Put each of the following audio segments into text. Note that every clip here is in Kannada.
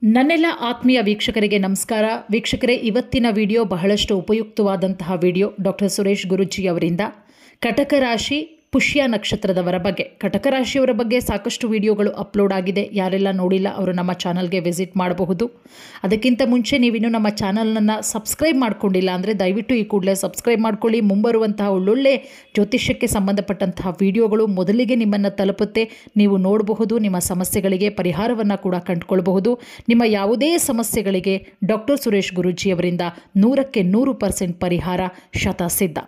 ನನ್ನೆಲ್ಲ ಆತ್ಮೀಯ ವೀಕ್ಷಕರಿಗೆ ನಮಸ್ಕಾರ. ವೀಕ್ಷಕರೇ, ಇವತ್ತಿನ ವಿಡಿಯೋ ಬಹಳಷ್ಟು ಉಪಯುಕ್ತವಾದಂತಹ ವಿಡಿಯೋ. ಡಾಕ್ಟರ್ ಸುರೇಶ್ ಗುರೂಜಿ ಅವರಿಂದ ಕಟಕ ರಾಶಿ ಪುಷ್ಯ ನಕ್ಷತ್ರದವರ ಬಗ್ಗೆ, ಕಟಕ ರಾಶಿಯವರ ಬಗ್ಗೆ ಸಾಕಷ್ಟು ವಿಡಿಯೋಗಳು ಅಪ್ಲೋಡ್ ಆಗಿದೆ. ಯಾರೆಲ್ಲ ನೋಡಿಲ್ಲ ಅವರು ನಮ್ಮ ಚಾನಲ್ಗೆ ವಿಸಿಟ್ ಮಾಡಬಹುದು. ಅದಕ್ಕಿಂತ ಮುಂಚೆ ನೀವಿನ್ನೂ ನಮ್ಮ ಚಾನಲನ್ನು ಸಬ್ಸ್ಕ್ರೈಬ್ ಮಾಡ್ಕೊಂಡಿಲ್ಲ ಅಂದರೆ ದಯವಿಟ್ಟು ಈ ಕೂಡಲೇ ಸಬ್ಸ್ಕ್ರೈಬ್ ಮಾಡ್ಕೊಳ್ಳಿ. ಮುಂಬರುವಂತಹ ಒಳ್ಳೊಳ್ಳೆ ಜ್ಯೋತಿಷ್ಯಕ್ಕೆ ಸಂಬಂಧಪಟ್ಟಂತಹ ವಿಡಿಯೋಗಳು ಮೊದಲಿಗೆ ನಿಮ್ಮನ್ನು ತಲುಪುತ್ತೆ. ನೀವು ನೋಡಬಹುದು, ನಿಮ್ಮ ಸಮಸ್ಯೆಗಳಿಗೆ ಪರಿಹಾರವನ್ನು ಕೂಡ ಕಂಡುಕೊಳ್ಬಹುದು. ನಿಮ್ಮ ಯಾವುದೇ ಸಮಸ್ಯೆಗಳಿಗೆ ಡಾಕ್ಟರ್ ಸುರೇಶ್ ಗುರೂಜಿಯವರಿಂದ 100% ಪರಿಹಾರ ಶತಸಿದ್ಧ.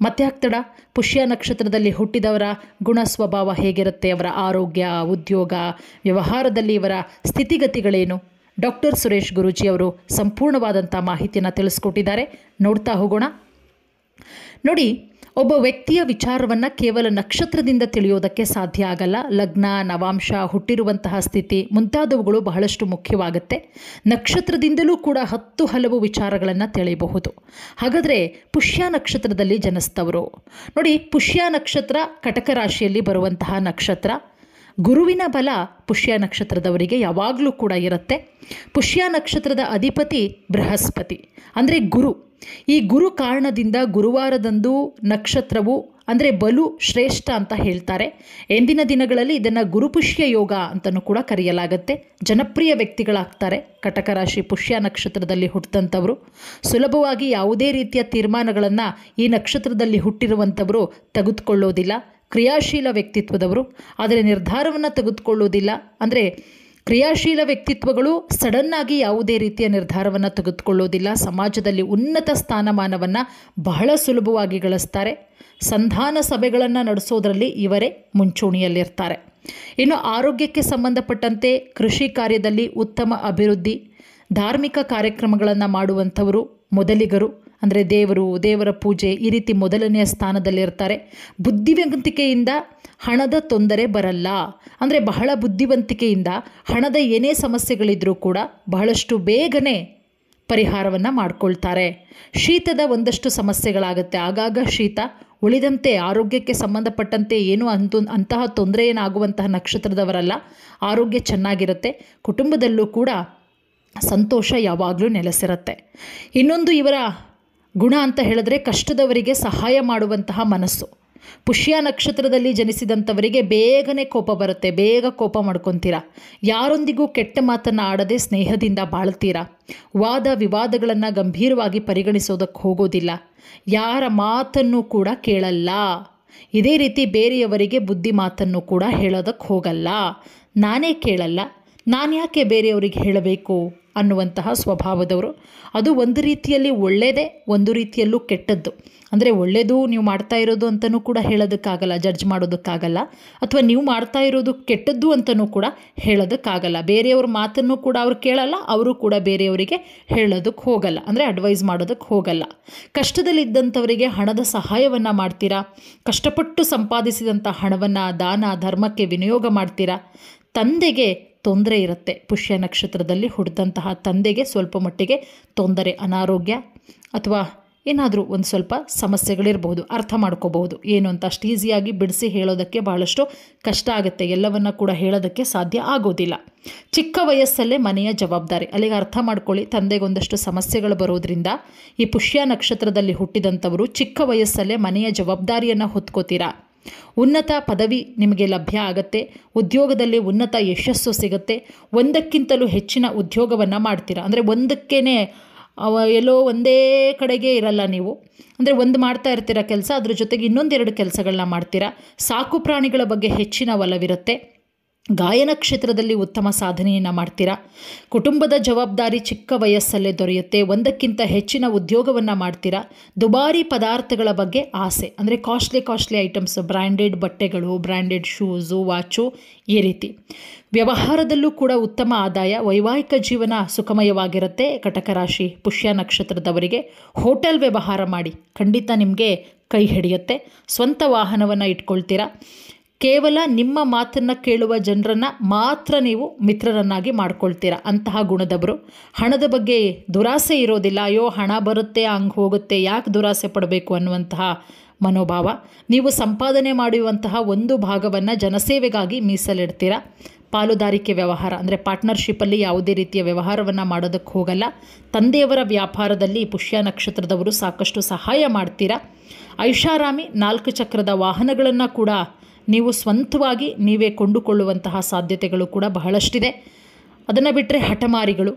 ಮತ್ತೆ ಆಗ್ತಡ, ಪುಷ್ಯ ನಕ್ಷತ್ರದಲ್ಲಿ ಹುಟ್ಟಿದವರ ಗುಣ ಸ್ವಭಾವ ಹೇಗಿರುತ್ತೆ, ಅವರ ಆರೋಗ್ಯ, ಉದ್ಯೋಗ, ವ್ಯವಹಾರದಲ್ಲಿ ಇವರ ಸ್ಥಿತಿಗತಿಗಳೇನು, ಡಾಕ್ಟರ್ ಸುರೇಶ್ ಗುರೂಜಿ ಅವರು ಸಂಪೂರ್ಣವಾದಂಥ ಮಾಹಿತಿಯನ್ನು ತಿಳಿಸ್ಕೊಟ್ಟಿದ್ದಾರೆ. ನೋಡ್ತಾ ಹೋಗೋಣ. ನೋಡಿ, ಒಬ್ಬ ವ್ಯಕ್ತಿಯ ವಿಚಾರವನ್ನು ಕೇವಲ ನಕ್ಷತ್ರದಿಂದ ತಿಳಿಯೋದಕ್ಕೆ ಸಾಧ್ಯ ಆಗಲ್ಲ. ಲಗ್ನ, ನವಾಂಶ, ಹುಟ್ಟಿರುವಂತಹ ಸ್ಥಿತಿ ಮುಂತಾದವುಗಳು ಬಹಳಷ್ಟು ಮುಖ್ಯವಾಗುತ್ತೆ. ನಕ್ಷತ್ರದಿಂದಲೂ ಕೂಡ 10 ಹಲವು ವಿಚಾರಗಳನ್ನು ತಿಳಿಯಬಹುದು. ಹಾಗಾದರೆ ಪುಷ್ಯ ನಕ್ಷತ್ರದಲ್ಲಿ ಜನಿಸ್ತವರು ನೋಡಿ, ಪುಷ್ಯ ನಕ್ಷತ್ರ ಕಟಕ ರಾಶಿಯಲ್ಲಿ ಬರುವಂತಹ ನಕ್ಷತ್ರ. ಗುರುವಿನ ಬಲ ಪುಷ್ಯ ನಕ್ಷತ್ರದವರಿಗೆ ಯಾವಾಗಲೂ ಕೂಡ ಇರುತ್ತೆ. ಪುಷ್ಯ ನಕ್ಷತ್ರದ ಅಧಿಪತಿ ಬೃಹಸ್ಪತಿ ಅಂದರೆ ಗುರು. ಈ ಗುರು ಕಾರಣದಿಂದ ಗುರುವಾರದಂದು ನಕ್ಷತ್ರವು ಅಂದರೆ ಬಲು ಶ್ರೇಷ್ಠ ಅಂತ ಹೇಳ್ತಾರೆ. ಎಂದಿನ ದಿನಗಳಲ್ಲಿ ಇದನ್ನು ಗುರುಪುಷ್ಯ ಯೋಗ ಅಂತಲೂ ಕೂಡ ಕರೆಯಲಾಗುತ್ತೆ. ಜನಪ್ರಿಯ ವ್ಯಕ್ತಿಗಳಾಗ್ತಾರೆ ಕಟಕ ರಾಶಿ ಪುಷ್ಯ ನಕ್ಷತ್ರದಲ್ಲಿ ಹುಟ್ಟಿದಂಥವರು. ಸುಲಭವಾಗಿ ಯಾವುದೇ ರೀತಿಯ ತೀರ್ಮಾನಗಳನ್ನು ಈ ನಕ್ಷತ್ರದಲ್ಲಿ ಹುಟ್ಟಿರುವಂಥವರು ತೆಗೆದುಕೊಳ್ಳೋದಿಲ್ಲ. ಕ್ರಿಯಾಶೀಲ ವ್ಯಕ್ತಿತ್ವದವರು, ಆದರೆ ನಿರ್ಧಾರವನ್ನು ತೆಗೆದುಕೊಳ್ಳೋದಿಲ್ಲ. ಅಂದರೆ ಕ್ರಿಯಾಶೀಲ ವ್ಯಕ್ತಿತ್ವಗಳು ಸಡನ್ನಾಗಿ ಯಾವುದೇ ರೀತಿಯ ನಿರ್ಧಾರವನ್ನು ತೆಗೆದುಕೊಳ್ಳೋದಿಲ್ಲ. ಸಮಾಜದಲ್ಲಿ ಉನ್ನತ ಸ್ಥಾನಮಾನವನ್ನು ಬಹಳ ಸುಲಭವಾಗಿ ಗಳಿಸ್ತಾರೆ. ಸಂಧಾನ ಸಭೆಗಳನ್ನು ನಡೆಸೋದರಲ್ಲಿ ಇವರೇ ಮುಂಚೂಣಿಯಲ್ಲಿರ್ತಾರೆ. ಇನ್ನು ಆರೋಗ್ಯಕ್ಕೆ ಸಂಬಂಧಪಟ್ಟಂತೆ ಕೃಷಿ ಕಾರ್ಯದಲ್ಲಿ ಉತ್ತಮ ಅಭಿವೃದ್ಧಿ, ಧಾರ್ಮಿಕ ಕಾರ್ಯಕ್ರಮಗಳನ್ನು ಮಾಡುವಂಥವರು ಮೊದಲಿಗರು. ಅಂದರೆ ದೇವರ ಪೂಜೆ ಈ ರೀತಿ ಮೊದಲನೆಯ ಸ್ಥಾನದಲ್ಲಿರ್ತಾರೆ. ಬುದ್ಧಿವಂತಿಕೆಯಿಂದ ಹಣದ ತೊಂದರೆ ಬರಲ್ಲ. ಅಂದರೆ ಬಹಳ ಬುದ್ಧಿವಂತಿಕೆಯಿಂದ ಹಣದ ಏನೇ ಸಮಸ್ಯೆಗಳಿದ್ರೂ ಕೂಡ ಬಹಳಷ್ಟು ಬೇಗನೆ ಪರಿಹಾರವನ್ನು ಮಾಡ್ಕೊಳ್ತಾರೆ. ಶೀತದ ಒಂದಷ್ಟು ಸಮಸ್ಯೆಗಳಾಗುತ್ತೆ, ಆಗಾಗ ಶೀತ. ಉಳಿದಂತೆ ಆರೋಗ್ಯಕ್ಕೆ ಸಂಬಂಧಪಟ್ಟಂತೆ ಏನೂ ಅಂತಹ ತೊಂದರೆ ಏನಾಗುವಂತಹ ನಕ್ಷತ್ರದವರಲ್ಲ. ಆರೋಗ್ಯ ಚೆನ್ನಾಗಿರುತ್ತೆ. ಕುಟುಂಬದಲ್ಲೂ ಕೂಡ ಸಂತೋಷ ಯಾವಾಗಲೂ ನೆಲೆಸಿರುತ್ತೆ. ಇನ್ನೊಂದು ಇವರ ಗುಣ ಅಂತ ಹೇಳಿದ್ರೆ ಕಷ್ಟದವರಿಗೆ ಸಹಾಯ ಮಾಡುವಂತಹ ಮನಸ್ಸು. ಪುಷ್ಯ ನಕ್ಷತ್ರದಲ್ಲಿ ಜನಿಸಿದಂಥವರಿಗೆ ಬೇಗನೆ ಕೋಪ ಬರುತ್ತೆ, ಬೇಗ ಕೋಪ ಮಾಡ್ಕೊತೀರಾ. ಯಾರೊಂದಿಗೂ ಕೆಟ್ಟ ಮಾತನ್ನು ಆಡದೆ ಸ್ನೇಹದಿಂದ ಬಾಳ್ತೀರಾ. ವಾದ ವಿವಾದಗಳನ್ನು ಗಂಭೀರವಾಗಿ ಪರಿಗಣಿಸೋದಕ್ಕೆ ಹೋಗೋದಿಲ್ಲ. ಯಾರ ಮಾತನ್ನು ಕೂಡ ಕೇಳಲ್ಲ. ಇದೇ ರೀತಿ ಬೇರೆಯವರಿಗೆ ಬುದ್ಧಿ ಮಾತನ್ನು ಕೂಡ ಹೇಳೋದಕ್ಕೆ ಹೋಗಲ್ಲ. ನಾನೇ ಕೇಳಲ್ಲ, ನಾನು ಯಾಕೆ ಬೇರೆಯವರಿಗೆ ಹೇಳಬೇಕು ಅನ್ನುವಂತಹ ಸ್ವಭಾವದವರು. ಅದು ಒಂದು ರೀತಿಯಲ್ಲಿ ಒಳ್ಳೆಯದೇ, ಒಂದು ರೀತಿಯಲ್ಲೂ ಕೆಟ್ಟದ್ದು. ಅಂದರೆ ಒಳ್ಳೆಯದು ನೀವು ಮಾಡ್ತಾ ಇರೋದು ಅಂತಲೂ ಕೂಡ ಹೇಳೋದಕ್ಕಾಗಲ್ಲ, ಜಡ್ಜ್ ಮಾಡೋದಕ್ಕಾಗಲ್ಲ. ಅಥವಾ ನೀವು ಮಾಡ್ತಾ ಇರೋದು ಕೆಟ್ಟದ್ದು ಅಂತಲೂ ಕೂಡ ಹೇಳೋದಕ್ಕಾಗಲ್ಲ. ಬೇರೆಯವ್ರ ಮಾತನ್ನು ಕೂಡ ಅವ್ರು ಕೇಳಲ್ಲ, ಅವರು ಕೂಡ ಬೇರೆಯವರಿಗೆ ಹೇಳೋದಕ್ಕೆ ಹೋಗಲ್ಲ. ಅಂದರೆ ಅಡ್ವೈಸ್ ಮಾಡೋದಕ್ಕೆ ಹೋಗಲ್ಲ. ಕಷ್ಟದಲ್ಲಿದ್ದಂಥವರಿಗೆ ಹಣದ ಸಹಾಯವನ್ನು ಮಾಡ್ತೀರಾ. ಕಷ್ಟಪಟ್ಟು ಸಂಪಾದಿಸಿದಂಥ ಹಣವನ್ನು ದಾನ ಧರ್ಮಕ್ಕೆ ವಿನಿಯೋಗ ಮಾಡ್ತೀರಾ. ತಂದೆಗೆ ತೊಂದರೆ ಇರುತ್ತೆ. ಪುಷ್ಯ ನಕ್ಷತ್ರದಲ್ಲಿ ಹುಟ್ಟಿದಂತಹ ತಂದೆಗೆ ಸ್ವಲ್ಪ ಮಟ್ಟಿಗೆ ತೊಂದರೆ, ಅನಾರೋಗ್ಯ ಅಥವಾ ಏನಾದರೂ ಒಂದು ಸ್ವಲ್ಪ ಸಮಸ್ಯೆಗಳಿರಬಹುದು. ಅರ್ಥ ಮಾಡ್ಕೋಬಹುದು ಏನು ಅಂತ. ಅಷ್ಟು ಈಸಿಯಾಗಿ ಬಿಡಿಸಿ ಹೇಳೋದಕ್ಕೆ ಬಹಳಷ್ಟು ಕಷ್ಟ ಆಗುತ್ತೆ. ಎಲ್ಲವನ್ನ ಕೂಡ ಹೇಳೋದಕ್ಕೆ ಸಾಧ್ಯ ಆಗೋದಿಲ್ಲ. ಚಿಕ್ಕ ವಯಸ್ಸಲ್ಲೇ ಮನೆಯ ಜವಾಬ್ದಾರಿ, ಅಲ್ಲಿಗೆ ಅರ್ಥ ಮಾಡ್ಕೊಳ್ಳಿ. ತಂದೆಗೊಂದಷ್ಟು ಸಮಸ್ಯೆಗಳು ಬರೋದ್ರಿಂದ ಈ ಪುಷ್ಯ ನಕ್ಷತ್ರದಲ್ಲಿ ಹುಟ್ಟಿದಂಥವರು ಚಿಕ್ಕ ವಯಸ್ಸಲ್ಲೇ ಮನೆಯ ಜವಾಬ್ದಾರಿಯನ್ನು ಹೊತ್ಕೋತೀರಾ. ಉನ್ನತ ಪದವಿ ನಿಮಗೆ ಲಭ್ಯ ಆಗುತ್ತೆ. ಉದ್ಯೋಗದಲ್ಲಿ ಉನ್ನತ ಯಶಸ್ಸು ಸಿಗುತ್ತೆ. ಒಂದಕ್ಕಿಂತಲೂ ಹೆಚ್ಚಿನ ಉದ್ಯೋಗವನ್ನು ಮಾಡ್ತೀರಾ. ಅಂದರೆ ಒಂದಕ್ಕೇ ಎಲ್ಲೋ ಒಂದೇ ಕಡೆಗೆ ಇರಲ್ಲ ನೀವು. ಅಂದರೆ ಒಂದು ಮಾಡ್ತಾ ಇರ್ತೀರ ಕೆಲಸ, ಅದ್ರ ಜೊತೆಗೆ ಇನ್ನೊಂದೆರಡು ಕೆಲಸಗಳನ್ನ ಮಾಡ್ತೀರಾ. ಸಾಕು ಪ್ರಾಣಿಗಳ ಬಗ್ಗೆ ಹೆಚ್ಚಿನ ಒಲವಿರುತ್ತೆ. ಗಾಯನ ಕ್ಷೇತ್ರದಲ್ಲಿ ಉತ್ತಮ ಸಾಧನೆಯನ್ನು ಮಾಡ್ತೀರಾ. ಕುಟುಂಬದ ಜವಾಬ್ದಾರಿ ಚಿಕ್ಕ ವಯಸ್ಸಲ್ಲೇ ದೊರೆಯುತ್ತೆ. ಒಂದಕ್ಕಿಂತ ಹೆಚ್ಚಿನ ಉದ್ಯೋಗವನ್ನು ಮಾಡ್ತೀರಾ. ದುಬಾರಿ ಪದಾರ್ಥಗಳ ಬಗ್ಗೆ ಆಸೆ, ಅಂದರೆ ಕಾಸ್ಟ್ಲಿ ಐಟಮ್ಸ್, ಬ್ರ್ಯಾಂಡೆಡ್ ಬಟ್ಟೆಗಳು, ಬ್ರ್ಯಾಂಡೆಡ್ ಶೂಸು, ವಾಚು ಈ ರೀತಿ. ವ್ಯವಹಾರದಲ್ಲೂ ಕೂಡ ಉತ್ತಮ ಆದಾಯ. ವೈವಾಹಿಕ ಜೀವನ ಸುಖಮಯವಾಗಿರುತ್ತೆ. ಕಟಕ ರಾಶಿ ಪುಷ್ಯ ನಕ್ಷತ್ರದವರಿಗೆ ಹೋಟೆಲ್ ವ್ಯವಹಾರ ಮಾಡಿ ಖಂಡಿತ ನಿಮಗೆ ಕೈ ಹಿಡಿಯುತ್ತೆ. ಸ್ವಂತ ವಾಹನವನ್ನು ಇಟ್ಕೊಳ್ತೀರಾ. ಕೇವಲ ನಿಮ್ಮ ಮಾತನ್ನು ಕೇಳುವ ಜನರನ್ನು ಮಾತ್ರ ನೀವು ಮಿತ್ರರನ್ನಾಗಿ ಮಾಡ್ಕೊಳ್ತೀರಾ. ಅಂತಹ ಗುಣದವರು. ಹಣದ ಬಗ್ಗೆ ದುರಾಸೆ ಇರೋದಿಲ್ಲ. ಅಯ್ಯೋ ಹಣ ಬರುತ್ತೆ ಹಂಗೆ ಹೋಗುತ್ತೆ, ಯಾಕೆ ದುರಾಸೆ ಪಡಬೇಕು ಅನ್ನುವಂತಹ ಮನೋಭಾವ. ನೀವು ಸಂಪಾದನೆ ಮಾಡುವಂತಹ ಒಂದು ಭಾಗವನ್ನು ಜನಸೇವೆಗಾಗಿ ಮೀಸಲಿಡ್ತೀರಾ. ಪಾಲುದಾರಿಕೆ ವ್ಯವಹಾರ ಅಂದರೆ ಪಾರ್ಟ್ನರ್ಶಿಪ್ಪಲ್ಲಿ ಯಾವುದೇ ರೀತಿಯ ವ್ಯವಹಾರವನ್ನು ಮಾಡೋದಕ್ಕೆ ಹೋಗಲ್ಲ. ತಂದೆಯವರ ವ್ಯಾಪಾರದಲ್ಲಿ ಪುಷ್ಯ ನಕ್ಷತ್ರದವರು ಸಾಕಷ್ಟು ಸಹಾಯ ಮಾಡ್ತೀರಾ. ಐಷಾರಾಮಿ 4 ಚಕ್ರದ ವಾಹನಗಳನ್ನು ಕೂಡ ನೀವು ಸ್ವಂತವಾಗಿ ನೀವೇ ಕೊಂಡುಕೊಳ್ಳುವಂತಹ ಸಾಧ್ಯತೆಗಳು ಕೂಡ ಬಹಳಷ್ಟಿದೆ. ಅದನ್ನು ಬಿಟ್ಟರೆ ಹಠಮಾರಿಗಳು,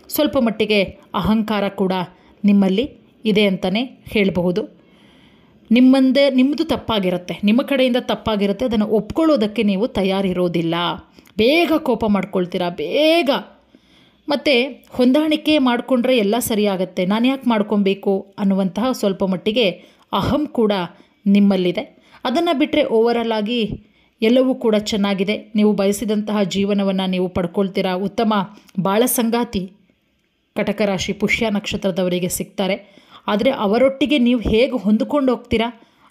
ಸ್ವಲ್ಪ ಮಟ್ಟಿಗೆ ಅಹಂಕಾರ ಕೂಡ ನಿಮ್ಮಲ್ಲಿ ಇದೆ ಅಂತಲೇ ಹೇಳಬಹುದು. ನಿಮ್ಮದು ತಪ್ಪಾಗಿರುತ್ತೆ, ನಿಮ್ಮ ಕಡೆಯಿಂದ ತಪ್ಪಾಗಿರುತ್ತೆ, ಅದನ್ನು ಒಪ್ಕೊಳ್ಳೋದಕ್ಕೆ ನೀವು ತಯಾರಿರೋದಿಲ್ಲ. ಬೇಗ ಕೋಪ ಮಾಡ್ಕೊಳ್ತೀರಾ, ಬೇಗ. ಮತ್ತು ಹೊಂದಾಣಿಕೆ ಮಾಡಿಕೊಂಡ್ರೆ ಎಲ್ಲ ಸರಿಯಾಗತ್ತೆ, ನಾನು ಯಾಕೆ ಮಾಡ್ಕೊಬೇಕು ಅನ್ನುವಂತಹ ಸ್ವಲ್ಪ ಮಟ್ಟಿಗೆ ಅಹಂ ಕೂಡ ನಿಮ್ಮಲ್ಲಿದೆ. ಅದನ್ನು ಬಿಟ್ಟರೆ ಓವರಾಲ್ ಆಗಿ ಎಲ್ಲವೂ ಕೂಡ ಚೆನ್ನಾಗಿದೆ. ನೀವು ಬಯಸಿದಂತಹ ಜೀವನವನ್ನು ನೀವು ಪಡ್ಕೊಳ್ತೀರಾ. ಉತ್ತಮ ಬಾಳ ಸಂಗಾತಿ ಕಟಕ ರಾಶಿ ಪುಷ್ಯ ನಕ್ಷತ್ರದವರಿಗೆ ಸಿಗ್ತಾರೆ. ಆದರೆ ಅವರೊಟ್ಟಿಗೆ ನೀವು ಹೇಗೆ ಹೊಂದಿಕೊಂಡು ಹೋಗ್ತೀರಾ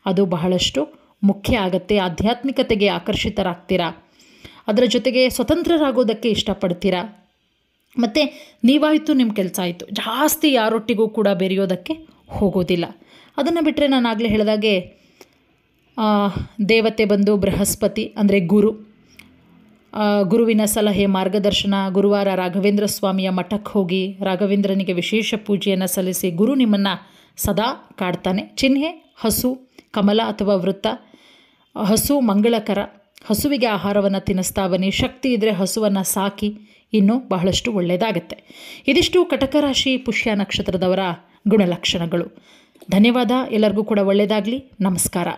ಅದು ಬಹಳಷ್ಟು ಮುಖ್ಯ ಆಗುತ್ತೆ. ಆಧ್ಯಾತ್ಮಿಕತೆಗೆ ಆಕರ್ಷಿತರಾಗ್ತೀರಾ, ಅದರ ಜೊತೆಗೆ ಸ್ವತಂತ್ರರಾಗೋದಕ್ಕೆ ಇಷ್ಟಪಡ್ತೀರಾ. ಮತ್ತು ನೀವಾಯಿತು, ನಿಮ್ಮ ಕೆಲಸ ಆಯಿತು, ಜಾಸ್ತಿ ಯಾರೊಟ್ಟಿಗೂ ಕೂಡ ಬೆರೆಯೋದಕ್ಕೆ ಹೋಗೋದಿಲ್ಲ. ಅದನ್ನು ಬಿಟ್ಟರೆ ನಾನು ಆಗಲೇ ಹೇಳಿದಾಗೆ ದೇವತೆ ಬಂದು ಬೃಹಸ್ಪತಿ ಅಂದರೆ ಗುರುವಿನ ಸಲಹೆ ಮಾರ್ಗದರ್ಶನ. ಗುರುವಾರ ರಾಘವೇಂದ್ರ ಸ್ವಾಮಿಯ ಮಠಕ್ಕೆ ಹೋಗಿ ರಾಘವೇಂದ್ರನಿಗೆ ವಿಶೇಷ ಪೂಜೆಯನ್ನು ಸಲ್ಲಿಸಿ. ಗುರು ನಿಮ್ಮನ್ನು ಸದಾ ಕಾಡ್ತಾನೆ. ಚಿಹ್ನೆ ಹಸು, ಕಮಲ ಅಥವಾ ವೃತ್ತ. ಹಸು ಮಂಗಳಕರ. ಹಸುವಿಗೆ ಆಹಾರವನ್ನು ತಿನ್ನಿಸ್ತಾ ಬನ್ನಿ. ಶಕ್ತಿ ಇದ್ದರೆ ಹಸುವನ್ನು ಸಾಕಿ, ಇನ್ನೂ ಬಹಳಷ್ಟು ಒಳ್ಳೆಯದಾಗತ್ತೆ. ಇದಿಷ್ಟು ಕಟಕ ರಾಶಿ ಪುಷ್ಯ ನಕ್ಷತ್ರದವರ ಗುಣಲಕ್ಷಣಗಳು. ಧನ್ಯವಾದ. ಎಲ್ಲರಿಗೂ ಕೂಡ ಒಳ್ಳೆಯದಾಗಲಿ. ನಮಸ್ಕಾರ.